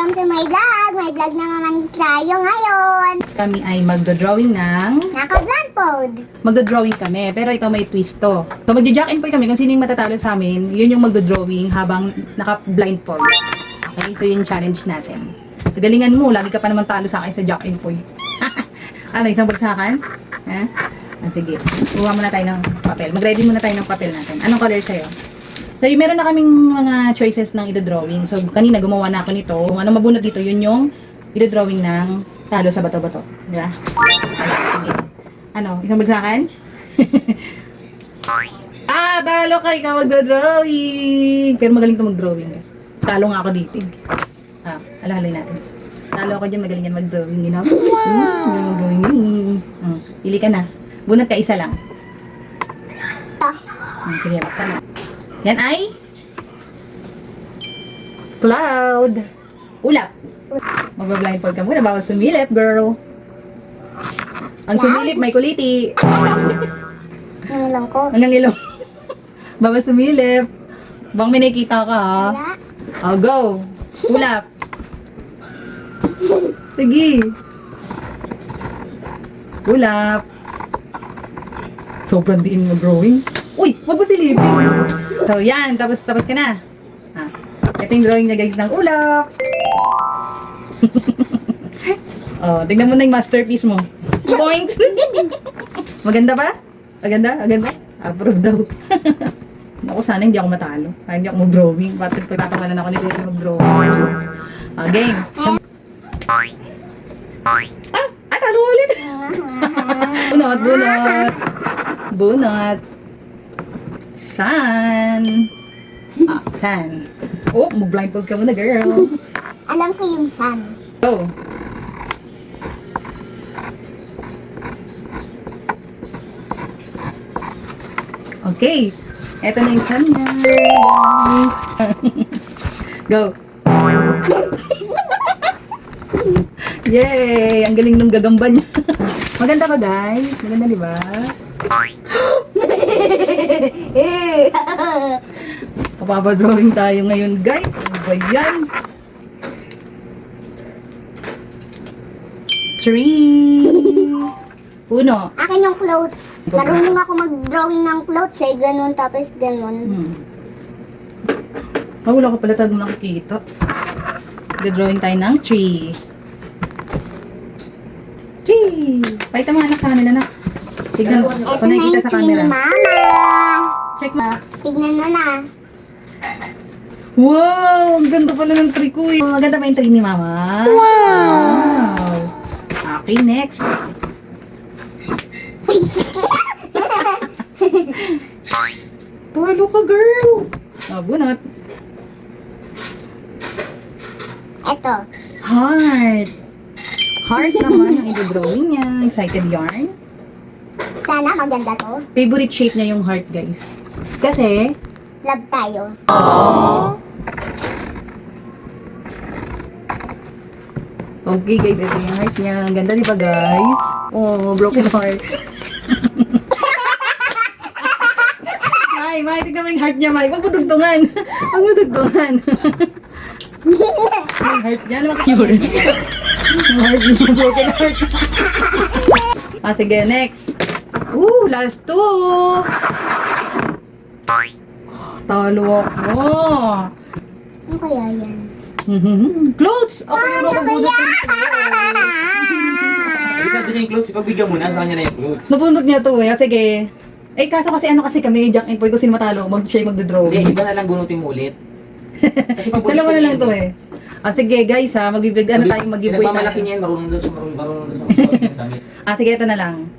welcome to my vlog. May vlog na naman tayo ngayon. Kami ay magdo-drawing ng... Naka-blindfold. Magdo-drawing kami, pero ito may twist to. So magja-jack and point kami kung sino yung matatalo sa amin, yun yung magdo-drawing habang naka-blindfold. Okay, so yun yung challenge natin. So galingan mo, lagi ka pa naman talo sa akin sa jack and point. Ano, isang bagsakan? Ha? Sige, kuha muna tayo ng papel. Mag-ready muna tayo ng papel natin. Anong color sa'yo? So, meron na kaming mga choices ng ida-drawing. So, kanina gumawa na ako nito. Kung ano mabunod dito, yun yung ida-drawing ng talo sa bato-bato. Di ba? Sige. Ano? Isang bagsakan? Talo ka! Ikaw magdo-drawing! Pero magaling to mag-drawing. Talo nga ako dito. Alahalay natin. Talo ako dyan, magaling yan mag-drawing. You know? Wow! Pili ka na. Bunod ka isa lang. Sige, baka na. Yan ay cloud. Ulap. Magba-blindfold ka muna. Bawal sumilip, girl. Ang sumilip, may kuliti. Ano lang ko? Hanggang ilong. Bawal sumilip. Bang may nakikita ka, ha? Wala. Oh, go. Ulap. Sige. Ulap. Sobrang diin mo drawing. Uy, wag mo silipin. So, yan. Tapos ka na. Ito yung drawing niya, guys, ng ulap. Oh, tignan mo na yung masterpiece mo. Point! Maganda ba? Maganda? Approve daw. Naku, sana hindi ako matalo. Kaya hindi ako mag-drawing. Bakit pagtatawanan ako ni Baby mag-drawing? Game. Talo ulit! Bunot. San? San? Oh, mag-blindfold ka muna, girl. Alam ko yung sun. Go. Okay. Eto na yung sun niya. Go. Yay! Ang galing nung gagamba niya. Maganda ba, guys? Maganda, di ba? Papadrawing tayo ngayon, guys. Ano ba yan? Tree. Puno. Akin yung clothes. Marunong ako mag-drawing ng clothes eh. Ganun, tapos ganun. Wala ka pala tag mo nakikita. Drawing tayo ng tree. Tree. Pakita mo anak sa kanila na. Tignan mo. Ito Kung na nakikita yung sa tree ni camera. Mama. Check mo. Tignan mo na. Wow! Ang ganda pala ng tree ko eh. Maganda ba yung tree ni Mama? Wow! Okay, next. Talo ka, girl! Bunot. Ito. Heart. Heart naman ang i-drawing niya. Excited yarn. Sana maganda to. Favorite shape niya yung heart, guys. Kasi, Love tayo. okay guys, ito yung heart niya. Ang ganda, di ba guys? Oh, broken heart. May, tignan mo yung heart niya, May. Huwag mo dugtungan. Huwag mo dugtungan. Yung heart niya, ano makakure? Yung heart niya, broken heart. Sige, next. Last two. Talo ako. Ano kaya yan? Clothes! Ako yung nakabunot ng Isa din yung clothes, ipagbigyan mo na sa kanya na yung clothes. Nabunot niya to eh. Sige. Kaso kasi ano kasi kami, Jack and Poy, kung sino matalo, siya yung magdodrawing. Hindi, iba na lang bunutin mo ulit. Kasi pag Dalawa na lang to eh. Sige guys ha, tayo mag-giveaway Nagmamalaki tayo. niya yan, marunong doon sa marunong damit. Sige, ito na lang.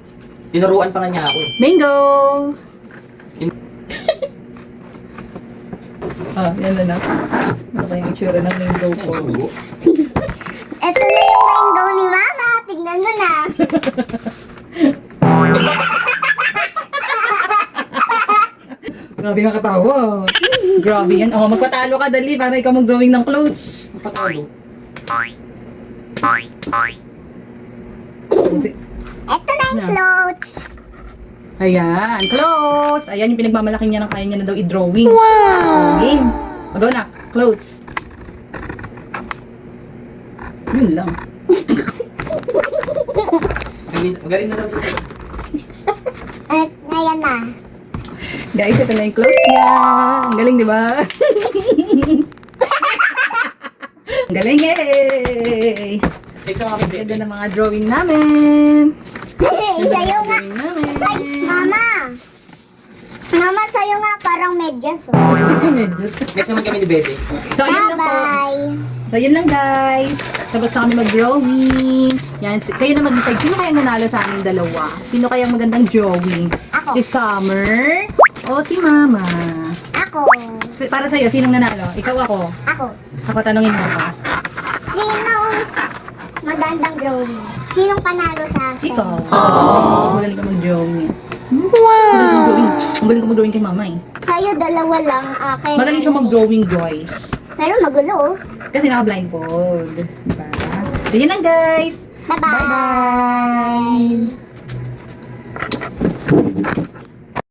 Tinuruan pa nga niya ako eh. Mango! Yan na. Ano kayong itsura ng mango Yan, ko? sugo. Ito na yung mango ni Mama. Tignan mo na. Grabe nga katawa. Grabe yan. Magpatalo ka dali para ikaw mag-drawing ng clothes. Patalo. Ito na yung clothes. Ayan, clothes. Ayan yung pinagmamalaki niya ng kaya niya na daw i-drawing. Wow! Game. Magaw na, clothes. Yun lang. Magaling na lang dito. Ngayon na. Guys, ito na yung close niya. Ang galing, di ba? Ang galing, yay! Take sa mga Ganda bebe. ng mga drawing namin. Sa'yo nga. Drawing namin. Mama! Mama, sa'yo nga parang medyas. Oh. Medyo. Next naman kami ni Bebe. So, ayun lang po. Bye-bye! So, yun lang guys. Tapos na kami mag-drawing. Yan, kayo na mag-decide. Sino kayang nanalo sa aming dalawa? Sino kayang magandang drawing? Ako. Si Summer o si Mama? Ako. Para sa'yo, sinong nanalo? Ikaw ako. Ako. Ako tanungin mo ako. Sinong magandang drawing? Sinong panalo sa akin? Ikaw. Magaling ka mag-drawing. Wow! Ang galing ka mag-drawing kay Mama eh. Sa'yo dalawa lang. Akin. Magaling siya mag-drawing guys. Pero magulo. Oh. Kasi naka-blindfold. Diba? So, yun lang guys. Bye-bye!